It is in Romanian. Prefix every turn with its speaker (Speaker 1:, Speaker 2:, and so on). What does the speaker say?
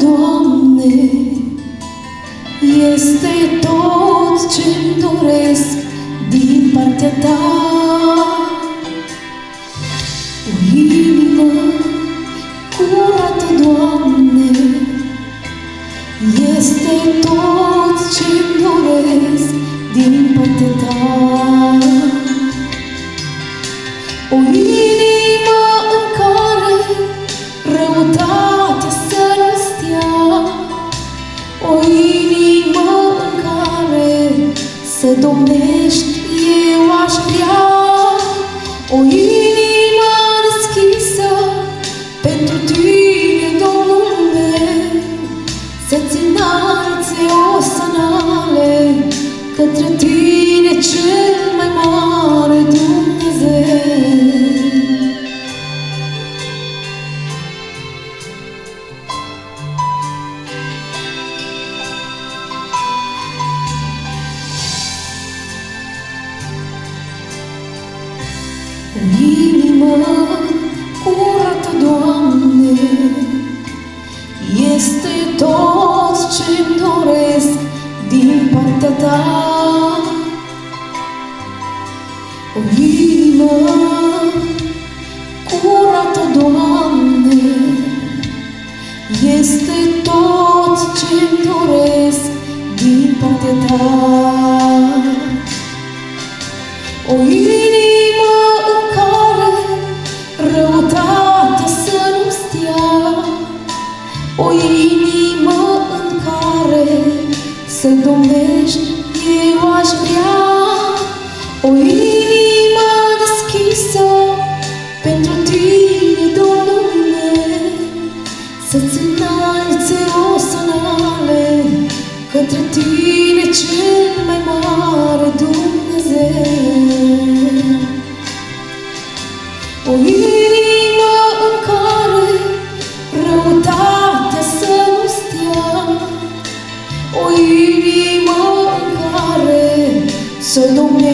Speaker 1: Doamne, este tot ce-mi doresc din partea Ta. O inimă curată, Doamne, este tot ce-mi doresc din partea Ta. O inimă în care răutatea să nu stea, o inimă în care să domnești, eu aș vrea. O inimă deschisă pentru Tine, Domnule, să-ți înalțe osanale către Tine, cel mai mare Dumnezeu. Inima curată, Doamne, este tot ce-mi doresc din partea Ta. O inimă curată, Doamne, este tot ce-mi doresc din partea Ta. O inimă în care răutatea să nu stea, o inimă în care să domnești, eu aș vrea. O inimă deschisă pentru Tine, Domnule, să-ți înalțe osanale către Tine, cel mai mare Dumnezeu. O inimă în care răutatea să nu stea, o inimă în care să domnești,